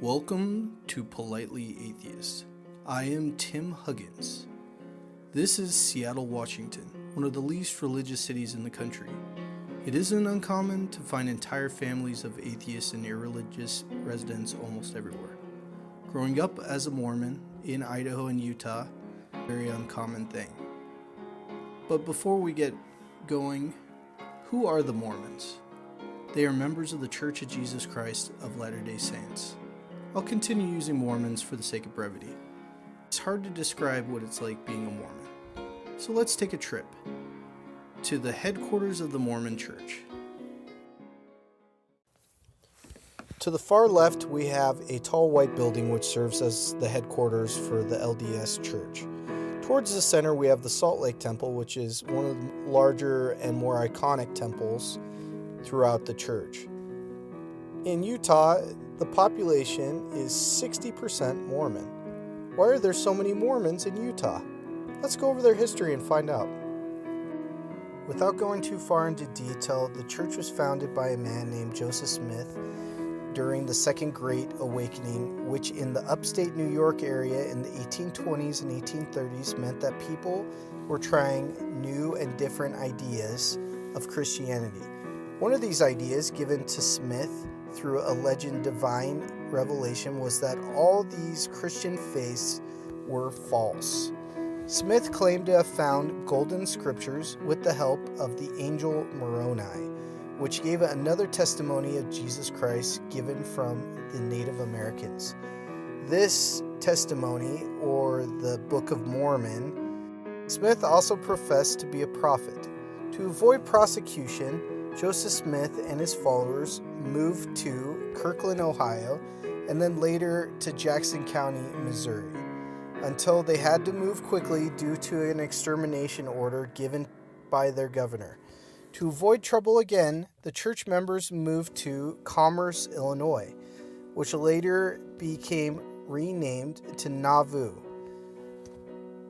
Welcome to Politely Atheist. I am Tim Huggins. This is Seattle, Washington, one of the least religious cities in the country. It isn't uncommon to find entire families of atheists and irreligious residents almost everywhere. Growing up as a Mormon in Idaho and Utah, a very uncommon thing. But before we get going, who are the Mormons? They are members of the Church of Jesus Christ of Latter-day Saints. I'll continue using Mormons for the sake of brevity. It's hard to describe what it's like being a Mormon. So let's take a trip to the headquarters of the Mormon Church. To the far left, we have a tall white building which serves as the headquarters for the LDS Church. Towards the center, we have the Salt Lake Temple, which is one of the larger and more iconic temples throughout the church. In Utah, the population is 60% Mormon. Why are there so many Mormons in Utah? Let's go over their history and find out. Without going too far into detail, the church was founded by a man named Joseph Smith during the Second Great Awakening, which in the upstate New York area in the 1820s and 1830s meant that people were trying new and different ideas of Christianity. One of these ideas given to Smith through alleged divine revelation was that all these Christian faiths were false. Smith claimed to have found golden scriptures with the help of the angel Moroni, which gave another testimony of Jesus Christ given from the Native Americans. This testimony, or the Book of Mormon, Smith also professed to be a prophet. To avoid prosecution, Joseph Smith and his followers moved to Kirkland, Ohio, and then later to Jackson County, Missouri, until they had to move quickly due to an extermination order given by their governor. To avoid trouble again, the church members moved to Commerce, Illinois, which later became renamed to Nauvoo.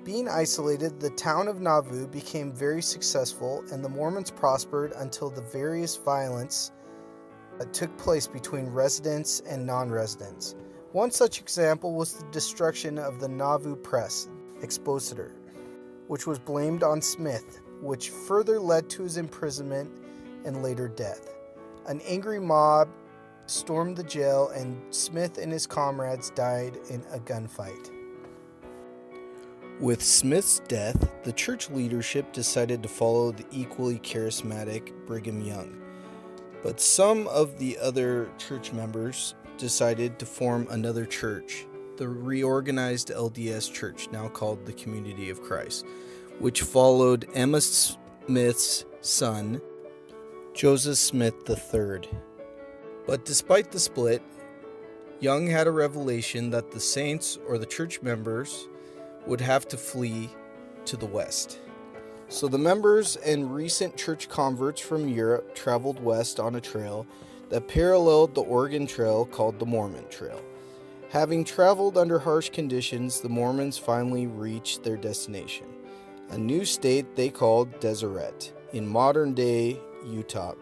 Being isolated, the town of Nauvoo became very successful, and the Mormons prospered until the various violence took place between residents and non-residents. One such example was the destruction of the Nauvoo Press Expositor, which was blamed on Smith, which further led to his imprisonment and later death. An angry mob stormed the jail, and Smith and his comrades died in a gunfight. With Smith's death, the church leadership decided to follow the equally charismatic Brigham Young. But some of the other church members decided to form another church, the reorganized LDS Church, now called the Community of Christ, which followed Emma Smith's son, Joseph Smith III. But despite the split, Young had a revelation that the saints, or the church members, would have to flee to the west. So the members and recent church converts from Europe traveled west on a trail that paralleled the Oregon Trail called the Mormon Trail. Having traveled under harsh conditions, the Mormons finally reached their destination, a new state they called Deseret, in modern-day Utah,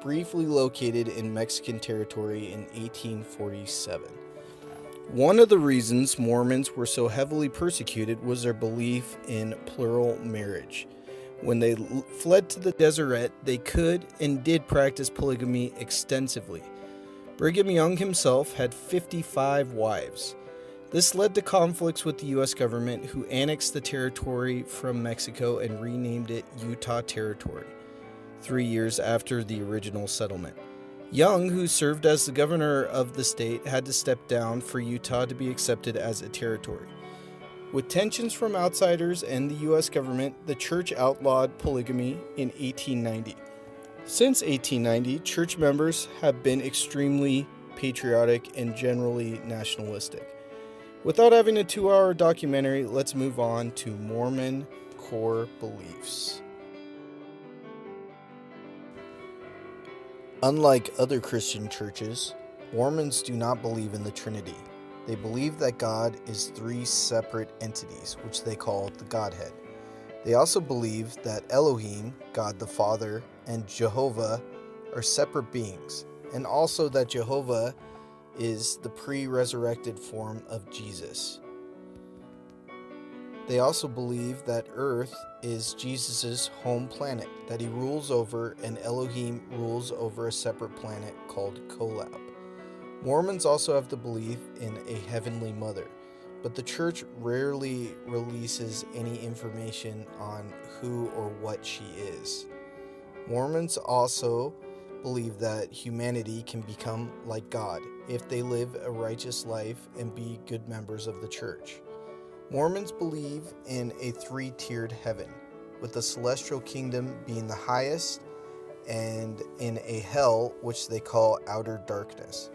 briefly located in Mexican territory in 1847. One of the reasons Mormons were so heavily persecuted was their belief in plural marriage. When they fled to the Deseret, they could and did practice polygamy extensively. Brigham Young himself had 55 wives. This led to conflicts with the U.S. government, who annexed the territory from Mexico and renamed it Utah Territory 3 years after the original settlement. Young, who served as the governor of the state, had to step down for Utah to be accepted as a territory. With tensions from outsiders and the U.S. government, the church outlawed polygamy in 1890. Since 1890, church members have been extremely patriotic and generally nationalistic. Without having a 2-hour documentary, let's move on to Mormon core beliefs. Unlike other Christian churches, Mormons do not believe in the Trinity. They believe that God is 3 separate entities, which they call the Godhead. They also believe that Elohim, God the Father, and Jehovah are separate beings, and also that Jehovah is the pre-resurrected form of Jesus. They also believe that Earth is Jesus' home planet, that he rules over, and Elohim rules over a separate planet called Kolob. Mormons also have the belief in a heavenly mother, but the church rarely releases any information on who or what she is. Mormons also believe that humanity can become like God if they live a righteous life and be good members of the church. Mormons believe in a three-tiered heaven, with the celestial kingdom being the highest, and in a hell which they call outer darkness.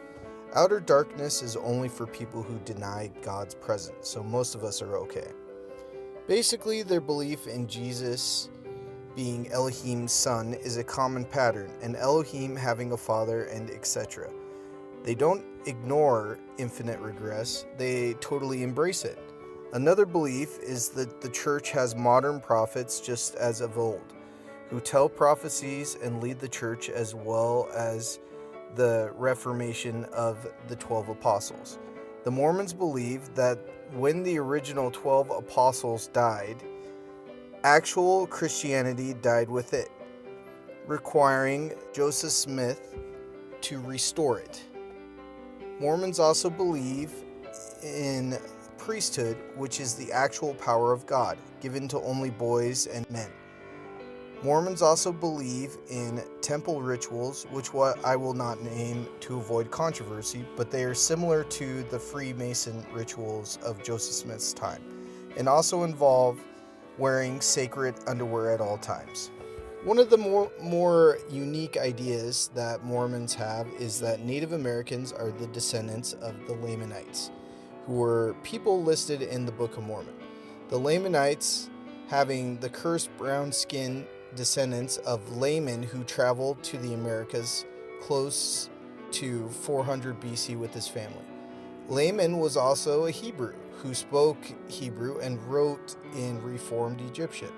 Outer darkness is only for people who deny God's presence, so most of us are okay. Basically, their belief in Jesus being Elohim's son is a common pattern, and Elohim having a father, and etc. They don't ignore infinite regress, they totally embrace it. Another belief is that the church has modern prophets just as of old, who tell prophecies and lead the church, as well as the reformation of the 12 apostles. The Mormons believe that when the original 12 apostles died, actual Christianity died with it, requiring Joseph Smith to restore it. Mormons also believe in priesthood, which is the actual power of God, given to only boys and men. Mormons also believe in temple rituals, which I will not name to avoid controversy, but they are similar to the Freemason rituals of Joseph Smith's time, and also involve wearing sacred underwear at all times. One of the more unique ideas that Mormons have is that Native Americans are the descendants of the Lamanites, who were people listed in the Book of Mormon. The Lamanites having the cursed brown-skinned descendants of Laman, who traveled to the Americas close to 400 BC with his family. Laman was also a Hebrew who spoke Hebrew and wrote in Reformed Egyptian.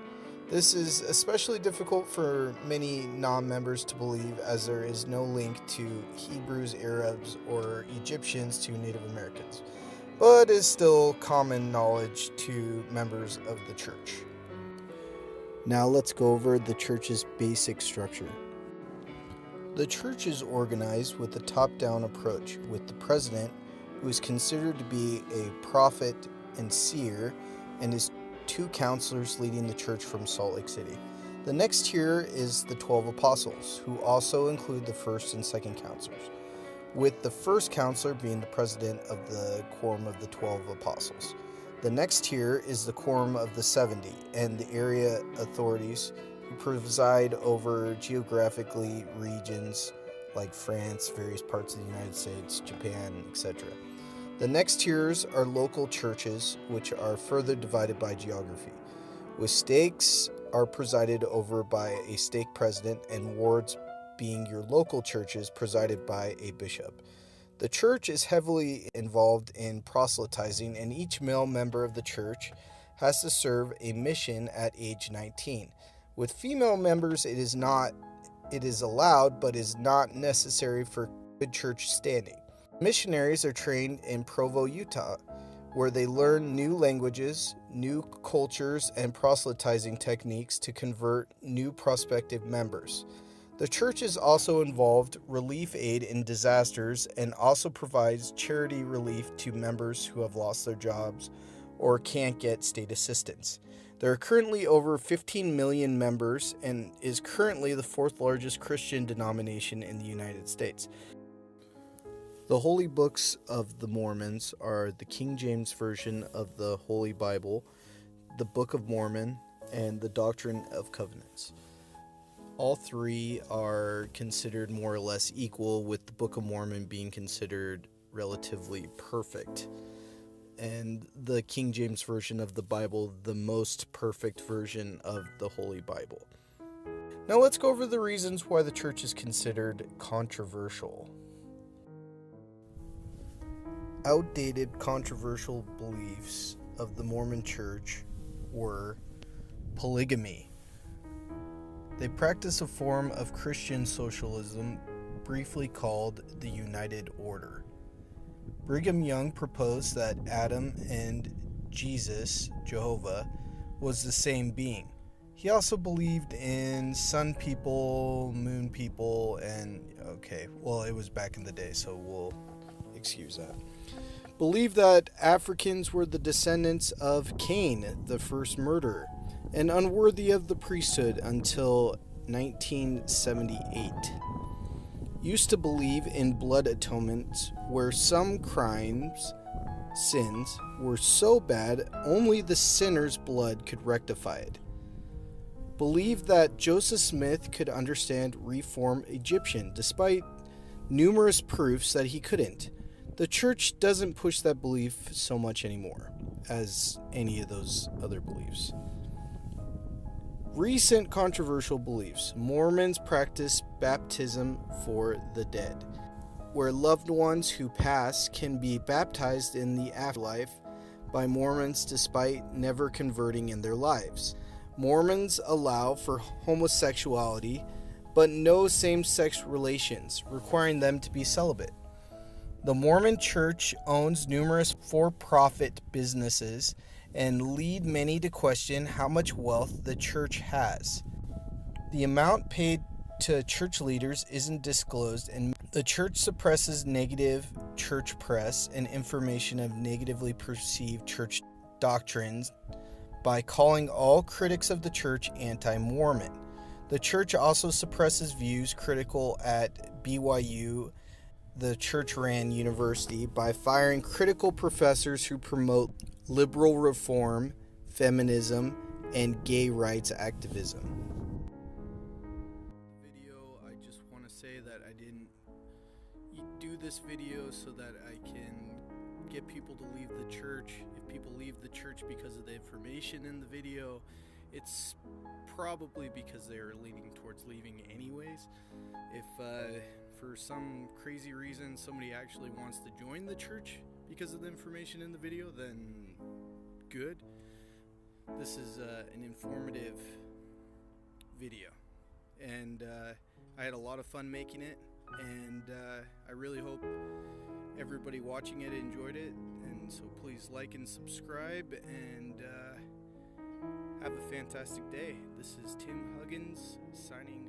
This is especially difficult for many non-members to believe, as there is no link to Hebrews, Arabs, or Egyptians to Native Americans, but is still common knowledge to members of the church. Now let's go over the church's basic structure. The church is organized with a top-down approach, with the president, who is considered to be a prophet and seer, and his two counselors leading the church from Salt Lake City. The next tier is the 12 apostles, who also include the first and second counselors, with the first counselor being the president of the quorum of the 12 apostles. The next tier is the quorum of the 70 and the area authorities, who preside over geographically regions like France, various parts of the United States, Japan, etc. The next tiers are local churches, which are further divided by geography, with stakes are presided over by a stake president, and wards being your local churches presided by a bishop. The church is heavily involved in proselytizing, and each male member of the church has to serve a mission at age 19. With female members, it is allowed, but is not necessary for good church standing. Missionaries are trained in Provo, Utah, where they learn new languages, new cultures, and proselytizing techniques to convert new prospective members. The church is also involved relief aid in disasters and also provides charity relief to members who have lost their jobs or can't get state assistance. There are currently over 15 million members and is currently the fourth largest Christian denomination in the United States. The holy books of the Mormons are the King James Version of the Holy Bible, the Book of Mormon, and the Doctrine of Covenants. All three are considered more or less equal, with the Book of Mormon being considered relatively perfect, and the King James Version of the Bible the most perfect version of the Holy Bible. Now let's go over the reasons why the church is considered controversial. Outdated, controversial beliefs of the Mormon Church were polygamy. They practice a form of Christian socialism briefly called the United Order. Brigham Young proposed that Adam and Jesus, Jehovah, was the same being. He also believed in sun people, moon people, and it was back in the day, so we'll excuse that. Believed that Africans were the descendants of Cain, the first murderer, and unworthy of the priesthood until 1978. Used to believe in blood atonement, where some sins, were so bad only the sinner's blood could rectify it. Believed that Joseph Smith could understand Reform Egyptian, despite numerous proofs that he couldn't. The church doesn't push that belief so much anymore as any of those other beliefs. Recent controversial beliefs. Mormons practice baptism for the dead, where loved ones who pass can be baptized in the afterlife by Mormons despite never converting in their lives. Mormons allow for homosexuality, but no same-sex relations, requiring them to be celibate. The Mormon Church owns numerous for-profit businesses and lead many to question how much wealth the church has. The amount paid to church leaders isn't disclosed, and the church suppresses negative church press and information of negatively perceived church doctrines by calling all critics of the church anti-Mormon. The church also suppresses views critical at BYU, the church-ran university, by firing critical professors who promote liberal reform, feminism, and gay rights activism. I just want to say that I didn't do this video so that I can get people to leave the church. If people leave the church because of the information in the video, it's probably because they're leaning towards leaving anyways. If for some crazy reason somebody actually wants to join the church because of the information in the video, then good. This is an informative video, and I had a lot of fun making it, and I really hope everybody watching it enjoyed it, and so please like and subscribe, and have a fantastic day. This is Tim Huggins signing